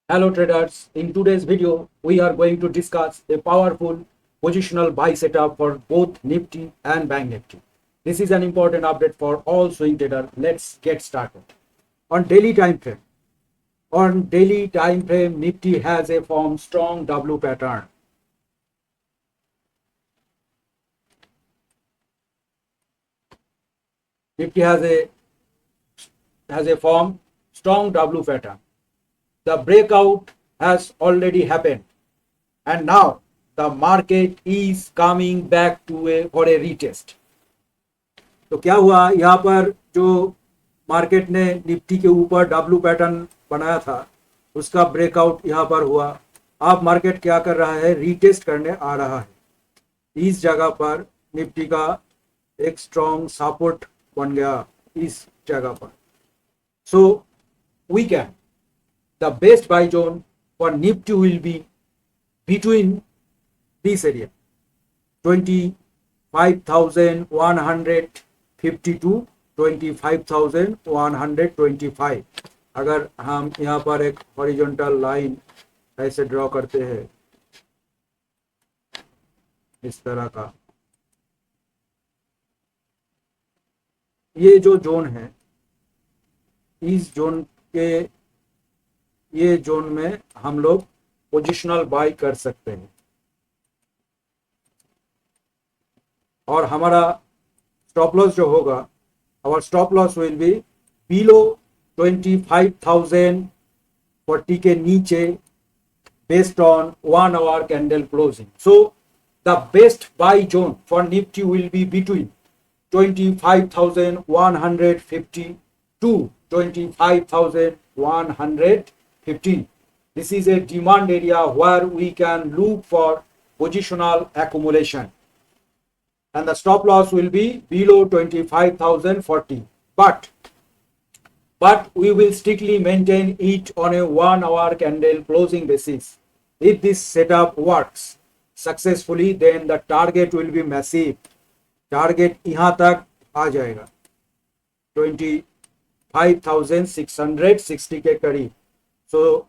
Hello traders, in today's video we are going to discuss a powerful positional buy setup for both Nifty and Bank Nifty. This is an important update for all swing traders. Let's get started. On daily time frame, Nifty has a formed strong W pattern. Nifty has a form strong W pattern. The breakout has already happened and now the market is coming back to for a retest. तो क्या हुआ यहाँ पर जो market ने Nifty के ऊपर W pattern बनाया था उसका ब्रेकआउट यहाँ पर हुआ। अब मार्केट क्या कर रहा है, रीटेस्ट करने आ रहा है। इस जगह पर निफ्टी का एक स्ट्रॉन्ग सपोर्ट बन गया इस जगह पर। So we can the best buy zone for Nifty will be between this area 25,152 25,125। अगर हम यहाँ पर एक हॉरिजॉन्टल लाइन ऐसे ड्रॉ करते हैं इस तरह का, ये जो जोन है इस जोन के ये जोन में हम लोग पोजिशनल बाय कर सकते हैं और हमारा स्टॉप लॉस जो होगा, our stop loss will be below 25,040 के नीचे based on 1 hour candle closing. So the best buy zone for Nifty will be between 25,150 to 25,115। This is a demand area where we can look for positional accumulation and the stop loss will be below 25,040, but we will strictly maintain it on a 1 hour candle closing basis. If this setup works successfully, then the target will be massive. Target यहाँ तक आ जाएगा 25,660 के करीब। So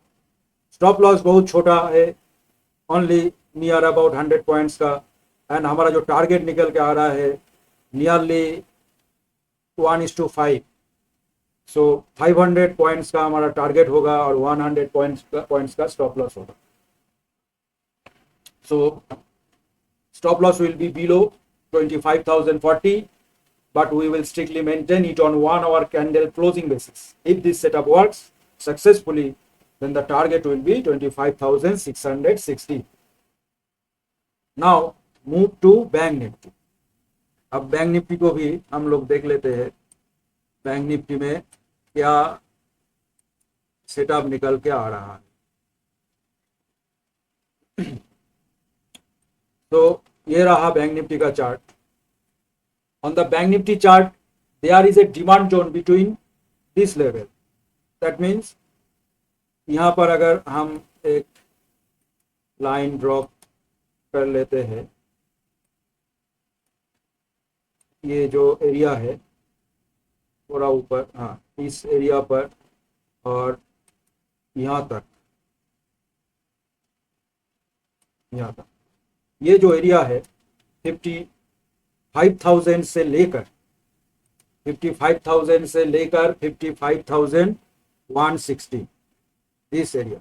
stop loss बहुत छोटा है, only near about 100 points का, and हमारा जो टारगेट निकल के आ रहा है नियरली 1:5। सो 500 पॉइंट्स का हमारा टारगेट होगा और 100 पॉइंट्स का स्टॉप लॉस होगा। So stop loss will be below 25,040, but we will strictly maintain it on 1 hour candle closing basis. If this setup works successfully, then the target will be 25,660. Now move to bank Nifty. अब bank Nifty को भी हम लोग देख लेते हैं, bank Nifty में क्या सेटअप निकल के आ रहा है। तो ये रहा बैंक निफ्टी का chart. On the bank nifty chart there is a demand zone between this level, that means यहाँ पर अगर हम एक लाइन ड्रॉ कर लेते हैं, ये जो एरिया है थोड़ा ऊपर, हाँ इस एरिया पर और यहाँ तक ये जो एरिया है 55,000 से लेकर 55,160, this area.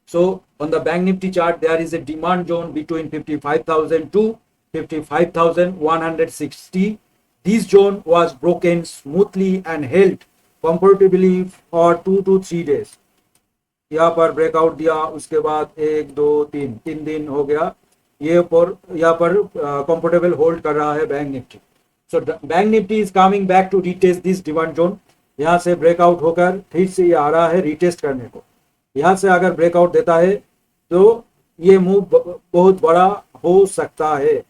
So on the bank nifty chart there is a demand zone between 55,000 to 55,160. This zone was broken smoothly and held comfortably for 2 to 3 days. यहाँ पर ब्रेकआउट दिया, उसके बाद 1 2 3 दिन हो गया ये पर यहाँ पर कंफर्टेबल होल्ड कर रहा है bank Nifty. So bank Nifty is coming back to retest this demand zone. यहाँ से ब्रेकआउट होकर फिर से ये आ रहा है रीटेस्ट करने को। यहाँ से अगर ब्रेकआउट देता है तो ये मूव बहुत बड़ा हो सकता है।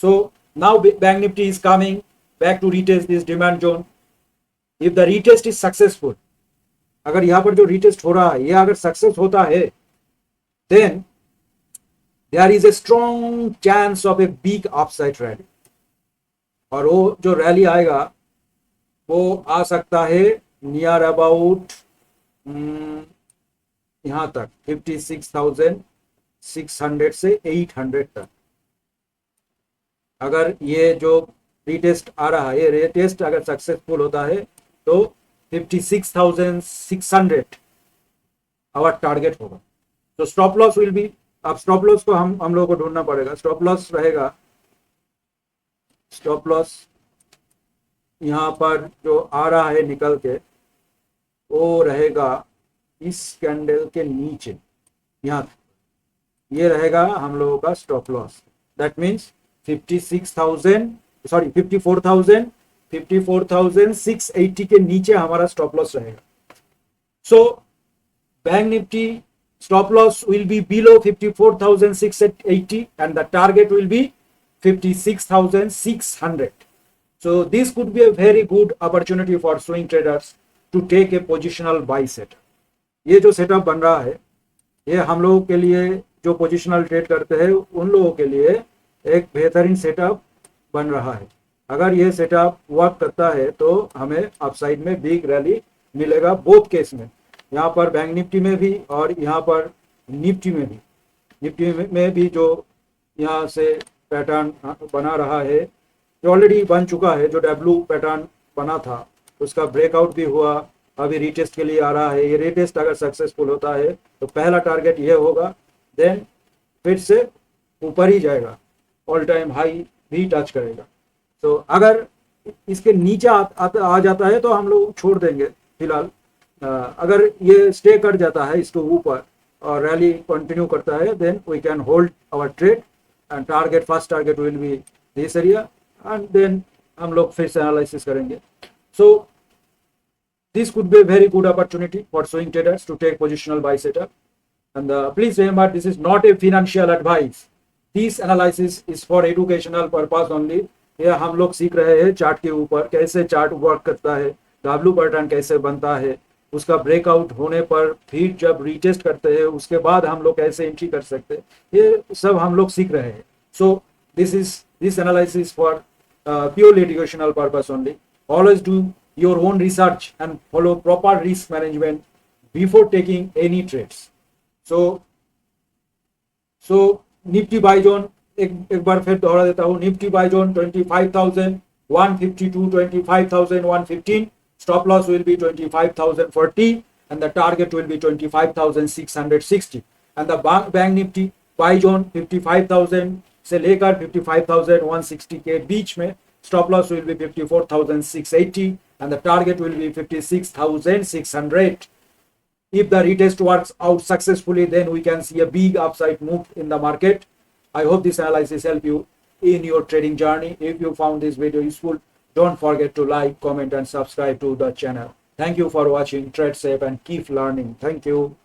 So now bank Nifty is coming back to retest this demand zone. If the retest is successful, अगर यहाँ पर जो रीटेस्ट हो रहा है ये अगर सक्सेस होता है, then there is a strong chance of a big upside rally, और वो जो रैली आएगा वो आ सकता है नियर अबाउट यहाँ तक 56,600 से 800 तक। अगर ये जो रीटेस्ट आ रहा है, ये रीटेस्ट अगर सक्सेसफुल होता है तो 56,600 आवर टारगेट होगा। तो स्टॉप लॉस विल बी, अब स्टॉप लॉस को हम लोगों को ढूंढना पड़ेगा। स्टॉप लॉस रहेगा, स्टॉप लॉस यहाँ पर जो आ रहा है निकल के, वो रहेगा इस कैंडल के नीचे, यहाँ ये रहेगा हम लोगों का स्टॉप लॉस। दैट मीन्स 54,680 के नीचे हमारा स्टॉप लॉस रहेगा। सो bank Nifty stop loss will be below 54,680 and the target will be 56,600. So this could be a very good opportunity for swing traders to take a positional buy set. ये जो setup बन रहा है, ये हम लोगों के लिए जो पोजिशनल ट्रेड करते हैं उन लोगों के लिए एक बेहतरीन सेटअप बन रहा है। अगर ये सेटअप वर्क करता है तो हमें अपसाइड में बिग रैली मिलेगा बोथ केस में, यहाँ पर बैंक निफ्टी में भी और यहाँ पर निफ्टी में भी। निफ्टी में भी जो यहाँ से पैटर्न बना रहा है, जो ऑलरेडी बन चुका है, जो डब्ल्यू पैटर्न बना था उसका ब्रेकआउट भी हुआ, अभी रीटेस्ट के लिए आ रहा है। ये रीटेस्ट अगर सक्सेसफुल होता है तो पहला टारगेट ये होगा, देन फिर से ऊपर ही जाएगा, ऑल टाइम हाई भी टच करेगा। तो अगर इसके नीचे आ जाता है तो हम लोग छोड़ देंगे फिलहाल। अगर ये स्टे कर जाता है इसके ऊपर और रैली कंटिन्यू करता है, then we can hold our trade and target, first target will be this area and then हम लोग फिर से एनालिसिस करेंगे। सो this could be a very good opportunity for swing traders to take positional buy setup. And please remember, this is not a financial advice. This analysis is for educational purpose only. ये हम लोग सीख रहे हैं chart के ऊपर, कैसे chart work करता है, डब्ल्यू पैटर्न कैसे बनता है, उसका ब्रेकआउट होने पर फिर जब रीटेस्ट करते हैं उसके बाद हम लोग कैसे एंट्री कर सकते हैं, ये सब हम लोग सीख रहे हैं। So this analysis for purely educational purpose only. Always do your own research and follow proper risk management before taking any trades. So Nifty buy zone एक बार फिर दोहरा देता हूँ। Nifty buy zone 25,150 to 25,115. Stop loss will be 25,040 and the target will be 25,660. And the bank Nifty buy zone 55,000 से लेकर 55,160 के बीच में, stop loss will be 54,680 and the target will be 56,600. If the retest works out successfully, then we can see a big upside move in the market. I hope this analysis helped you in your trading journey. If you found this video useful, don't forget to like, comment and subscribe to the channel. Thank you for watching. Trade safe and keep learning. Thank you.